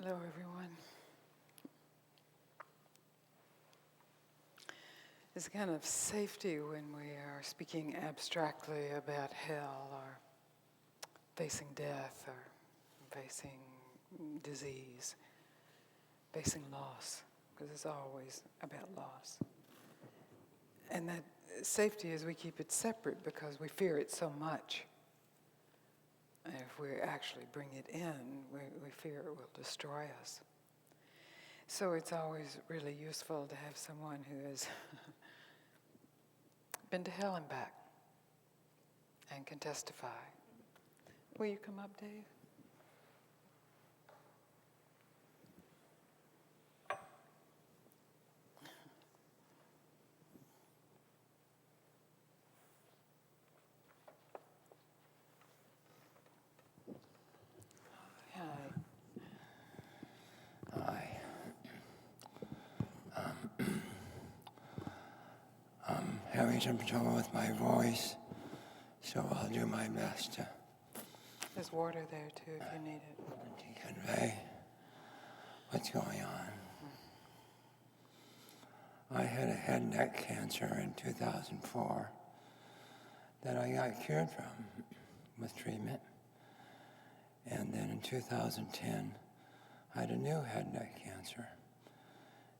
Hello, everyone. There's a kind of safety when we are speaking abstractly about hell or facing death or facing disease, facing loss, because it's always about loss. And that safety is we keep it separate because we fear it so much. And if we actually bring it in, we fear it will destroy us. So it's always really useful to have someone who has been to hell and back and can testify. Will you come up, Dave? Hi. Hi. I'm having some trouble with my voice, so I'll do my best to There's water there too if you need it. convey what's going on. I had a head and neck cancer in 2004 that I got cured from with treatment. And then in 2010, I had a new head and neck cancer.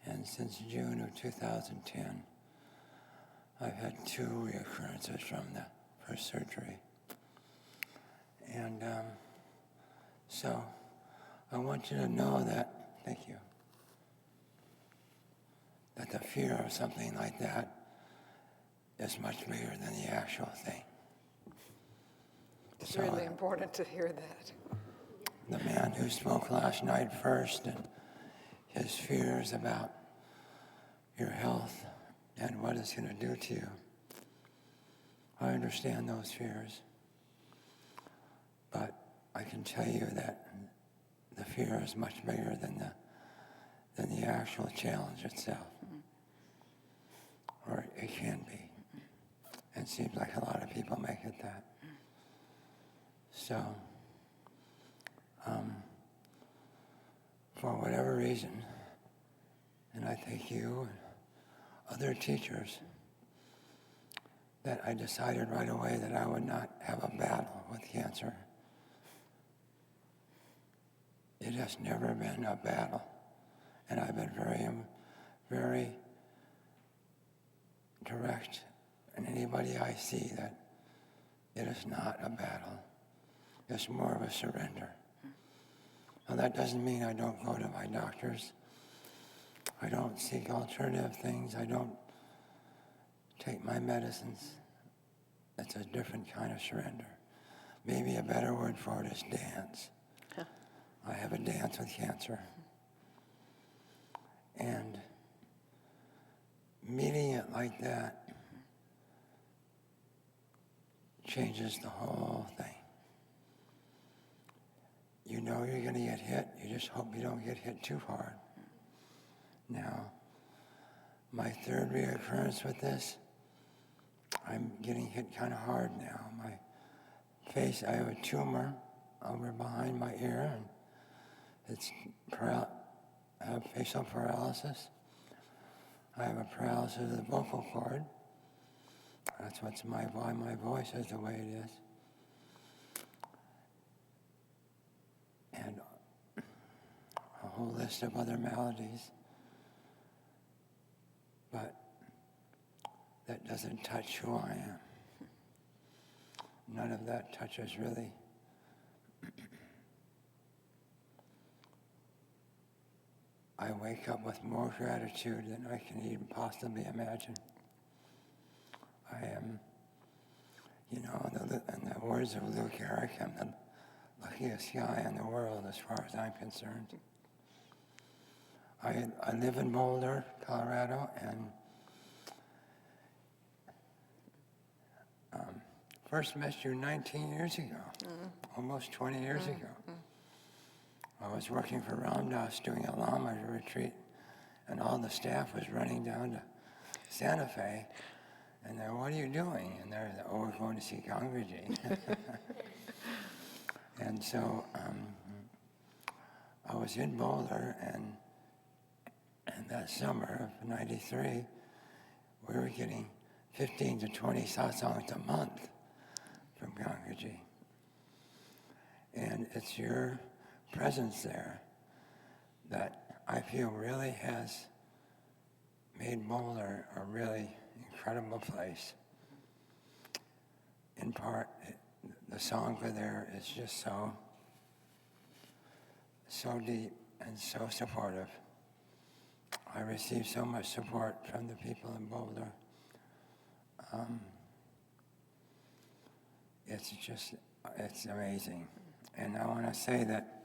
And since June of 2010, I've had 2 reoccurrences from the first surgery. And so I want you to know that, thank you, that the fear of something like that is much bigger than the actual thing. It's So, really important to hear that. the man who spoke last night first and his fears about your health and what it's going to do to you, I understand those fears. But I can tell you that the fear is much bigger than the actual challenge itself. Or it can be. And it seems like a lot of people make it that. So, for whatever reason, and I thank you and other teachers, that I decided right away that I would not have a battle with cancer. It has never been a battle. And I've been very direct in anybody I see that it is not a battle. It's more of a surrender. Now that doesn't mean I don't go to my doctors. I don't seek alternative things. I don't take my medicines. It's a different kind of surrender. Maybe a better word for it is dance. Huh. I have a dance with cancer. And meeting it like that changes the whole thing. You know you're going to get hit. You just hope you don't get hit too hard. Now, my 3rd reoccurrence with this, I'm getting hit kind of hard now. My face, I have a tumor over behind my ear, and I have facial paralysis. I have a paralysis of the vocal cord. That's why my voice is the way it is. And a whole list of other maladies. But that doesn't touch who I am. None of that touches really. I wake up with more gratitude than I can even possibly imagine. I am, in the words of Luke Eric, I'm the luckiest guy in the world as far as I'm concerned. I live in Boulder, Colorado, and first met you 19 years ago, almost 20 years ago. I was working for Ram Dass doing a Lama retreat, and all the staff was running down to Santa Fe, and they're, what are you doing? And they're, oh, we're going to see Gangaji. And so I was in Boulder, and that summer of '93, we were getting 15 to 20 satsangs a month from Gangaji. And it's your presence there that I feel really has made Boulder a really incredible place. In part, the Sangha there is just so deep and so supportive. I receive so much support from the people in Boulder. It's amazing. And I want to say that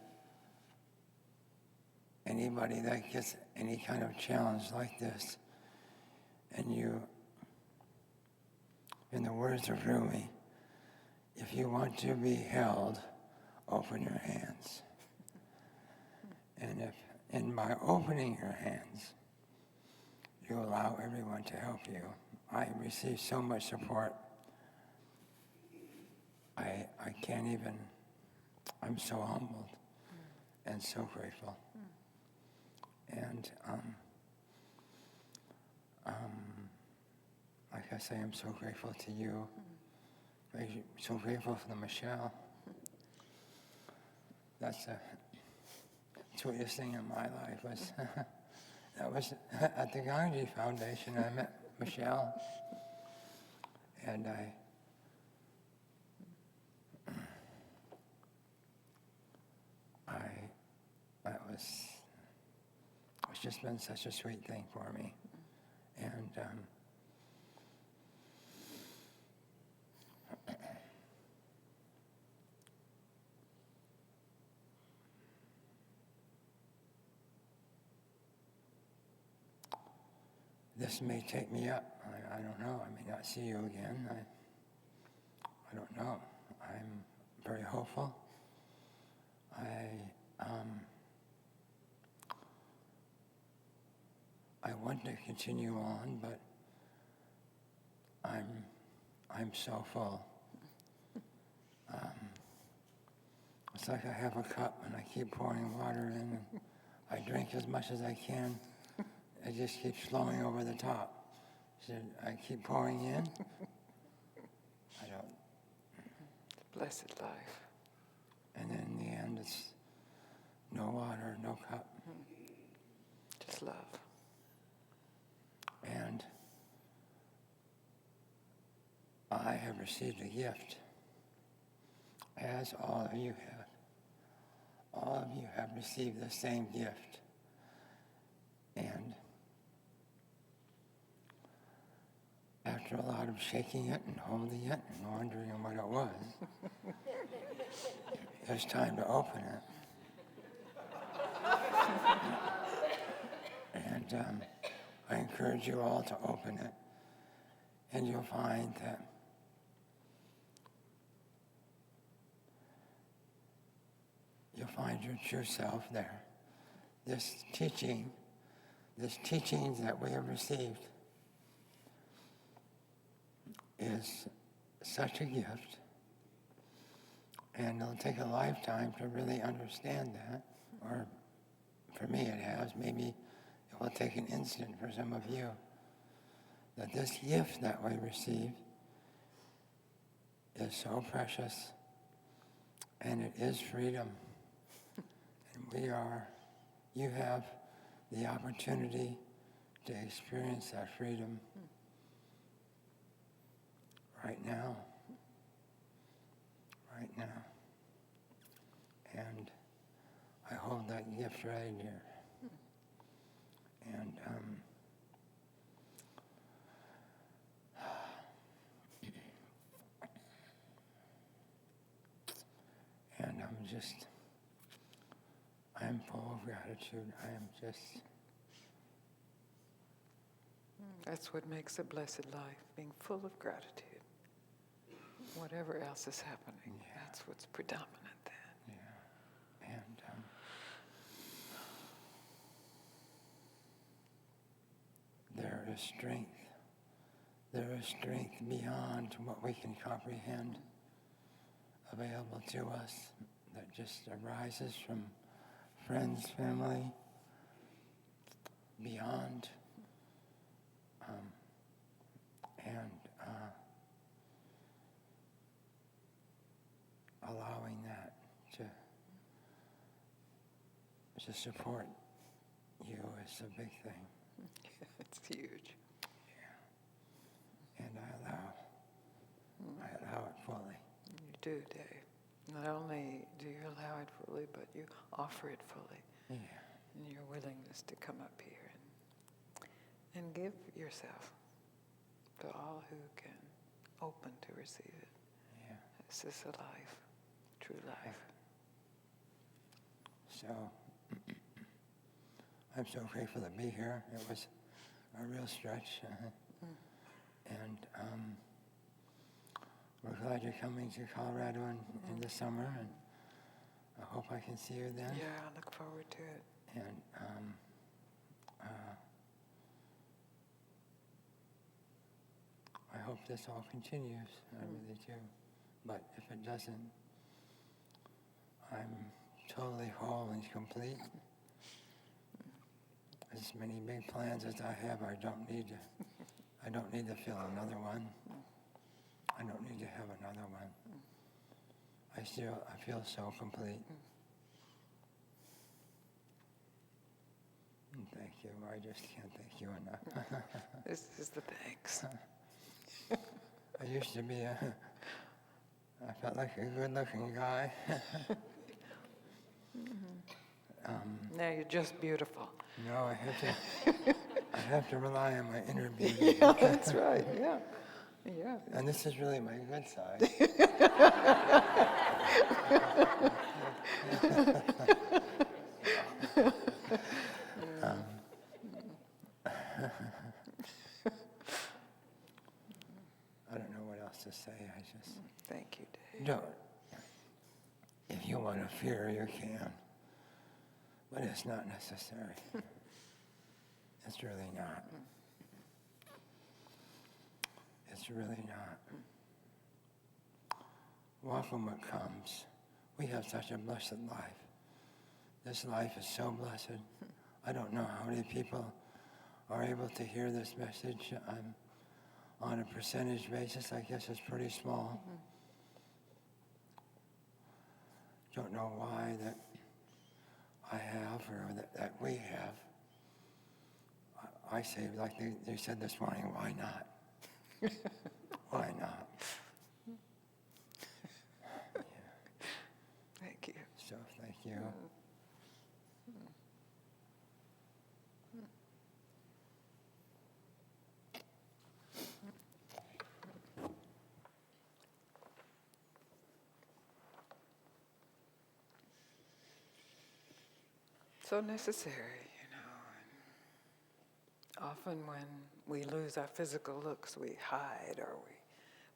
anybody that gets any kind of challenge like this, and you, in the words of Rumi, if you want to be held, open your hands. And if in by opening your hands, you allow everyone to help you, I receive so much support. I can't even, I'm so humbled and so grateful. And like I say, I'm so grateful to you. So grateful for Michele. That's the sweetest thing in my life was, that was at the Gangaji Foundation. I met Michele, and it's just been such a sweet thing for me. And this may take me up. I don't know. I may not see you again. I don't know. I'm very hopeful. I want to continue on, but I'm so full. It's like I have a cup and I keep pouring water in, and I drink as much as I can. It just keeps flowing over the top. So I keep pouring in. I don't. Blessed life. And then in the end, it's no water, no cup. Just love. And I have received a gift, as all of you have. All of you have received the same gift. And after a lot of shaking it and holding it and wondering what it was, it was time to open it. And I encourage you all to open it, and you'll find that you'll find your true self there. This teachings that we have received is such a gift, and it'll take a lifetime to really understand that, or for me it has. Maybe it will take an instant for some of you, that this gift that we receive is so precious, and it is freedom. And you have the opportunity to experience that freedom right now. And I hold that gift right here. And I'm full of gratitude. I am just... That's what makes a blessed life, being full of gratitude. Whatever else is happening, that's what's predominant then. Yeah. And there is strength. There is strength beyond what we can comprehend available to us that just arises from friends, family, beyond, and allowing that to support you is a big thing. It's huge. And I allow it fully. You do, Dave. Not only do you allow it fully, but you offer it fully. Yeah. And your willingness to come up here and give yourself to all who can open to receive it. Yeah. This is a life, true life. So I'm so grateful to be here. It was a real stretch. And we're glad you're coming to Colorado in the summer, and I hope I can see you then. Yeah, I look forward to it. And I hope this all continues. I really do. But if it doesn't, I'm totally whole and complete. As many big plans as I have, I don't need to fill another one. I don't need to have another one. I feel so complete. And thank you. I just can't thank you enough. This is the thanks. I used to be I felt like a good-looking guy. Now you're just beautiful. No, I have to rely on my inner beauty. Yeah, that's right. Yeah. Yeah. And this is really my good side. I don't know what else to say. I just Thank you, Dave. don't. If you want to fear, you can. But it's not necessary. It's really not. It's really not. Welcome what comes. We have such a blessed life. This life is so blessed. I don't know how many people are able to hear this message. On a percentage basis, I guess it's pretty small. Don't know why that I have or that we have. I say, like they said this morning, why not? Why not? Yeah. Thank you. So thank you. So necessary, and often when we lose our physical looks, we hide, or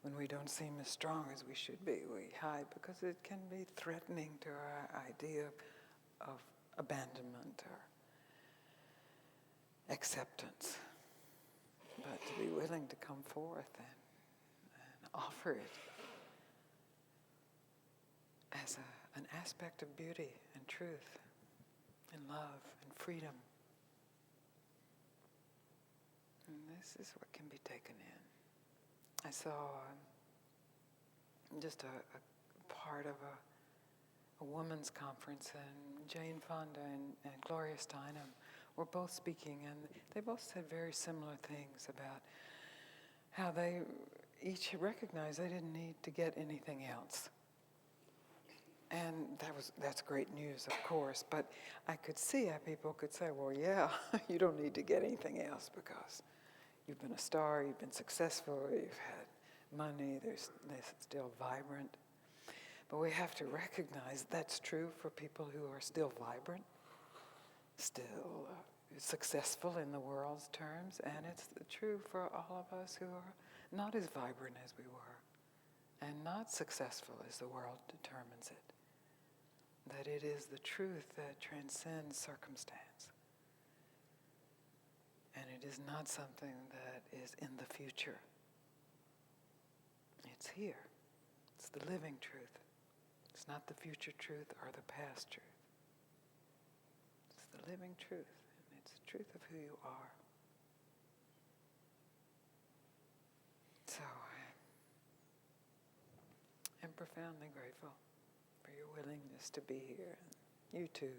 when we don't seem as strong as we should be, we hide because it can be threatening to our idea of abandonment or acceptance. But to be willing to come forth and offer it as an aspect of beauty and truth and love and freedom. And this is what can be taken in. I saw just a part of a women's conference, and Jane Fonda and Gloria Steinem were both speaking, and they both said very similar things about how they each recognized they didn't need to get anything else. And that's great news, of course, but I could see how people could say, well, yeah, you don't need to get anything else because you've been a star, you've been successful, you've had money, they're still vibrant. But we have to recognize that's true for people who are still vibrant, still successful in the world's terms, and it's true for all of us who are not as vibrant as we were and not successful as the world determines it. That it is the truth that transcends circumstance. And it is not something that is in the future. It's here. It's the living truth. It's not the future truth or the past truth. the living truth, and it's the truth of who you are. So I'm profoundly grateful for your willingness to be here. And you too,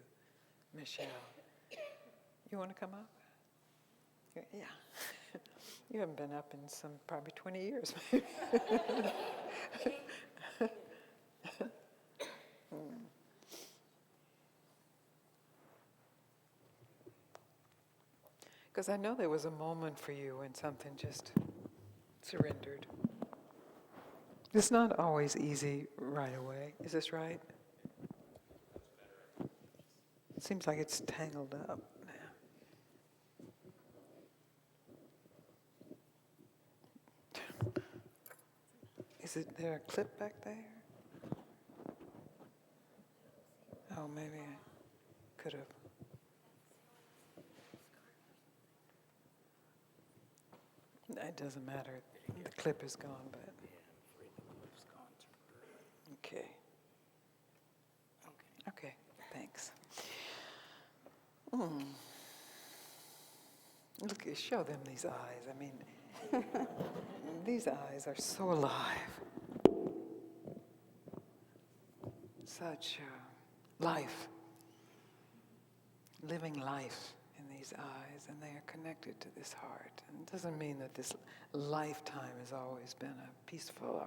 Michele. You want to come up? Yeah. You haven't been up in probably 20 years. Because I know there was a moment for you when something just surrendered. It's not always easy right away. Is this right? It seems like it's tangled up now. Is there a clip back there? Oh, maybe I could have. It doesn't matter. The clip is gone, but. Okay. Okay, thanks. Look, show them these eyes. I mean, these eyes are so alive. Such life, living life in these eyes, and they are connected to this heart. And it doesn't mean that this lifetime has always been a peaceful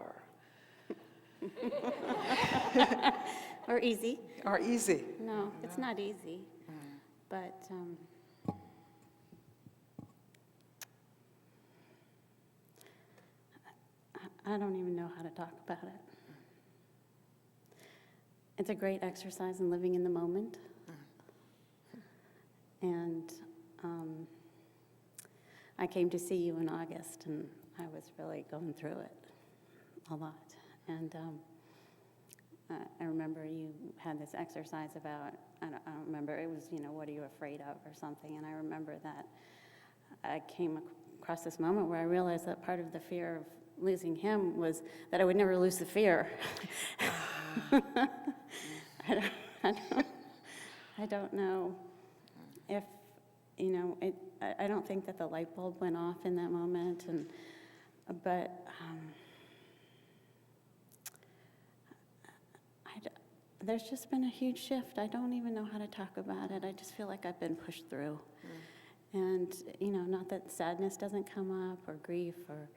or easy. Or easy. No, it's not easy. But I don't even know how to talk about it. It's a great exercise in living in the moment. And I came to see you in August, and I was really going through it a lot. And I remember you had this exercise about, I don't remember, it was, what are you afraid of or something. And I remember that I came across this moment where I realized that part of the fear of losing him was that I would never lose the fear. I don't know if, I don't think that the light bulb went off in that moment, but there's just been a huge shift. I don't even know how to talk about it. I just feel like I've been pushed through. And, not that sadness doesn't come up, or grief, or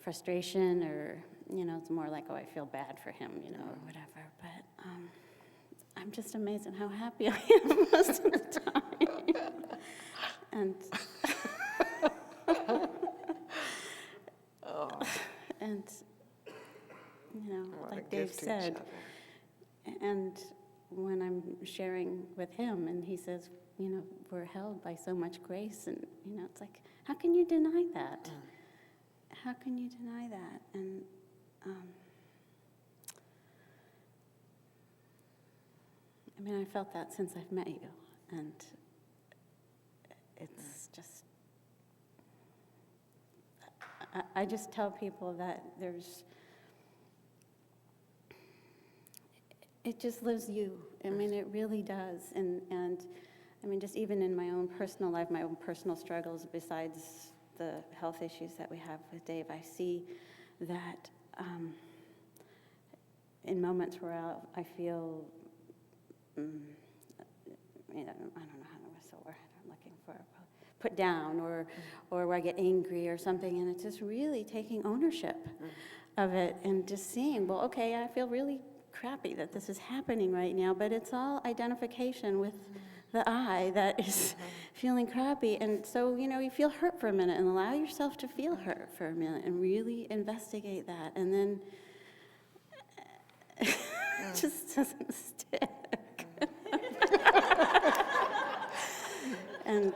frustration, or, it's more like, oh, I feel bad for him, or whatever. But I'm just amazed at how happy I am most of the time. And, and, like Dave said, and when I'm sharing with him and he says, we're held by so much grace, and, it's like, how can you deny that? How can you deny that? And I felt that since I've met you, and it's just, I just tell people that it just lives you. It really does. And just even in my own personal life, my own personal struggles, besides the health issues that we have with Dave, I see that in moments where I feel, I don't know what's the word I'm looking for, put down, or where I get angry or something, and it's just really taking ownership of it and just seeing, well, okay, I feel really crappy that this is happening right now, but it's all identification with the I that is feeling crappy. And so, you feel hurt for a minute, and allow yourself to feel hurt for a minute and really investigate that, and then it just doesn't stick. And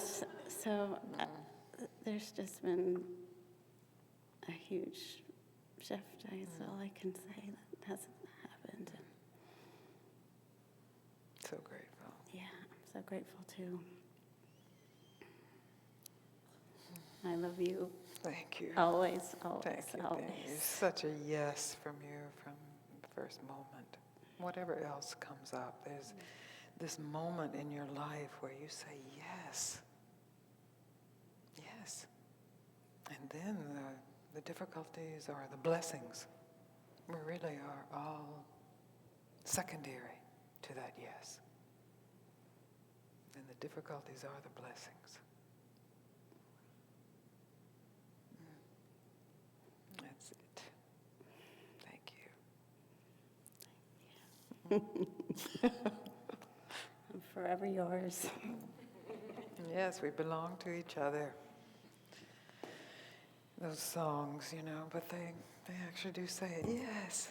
so there's just been a huge shift. That's all I can say that hasn't happened. And so grateful. yeah, I'm so grateful too. I love you. Thank you. Always, always, Thank you. always. Thank you. Such a yes from you from the first moment. Whatever else comes up, this moment in your life where you say yes. Yes. And then the difficulties or the blessings really are all secondary to that yes. And the difficulties are the blessings. That's it. Thank you. I'm forever yours. Yes, we belong to each other. Those songs, but they actually do say it. Yes.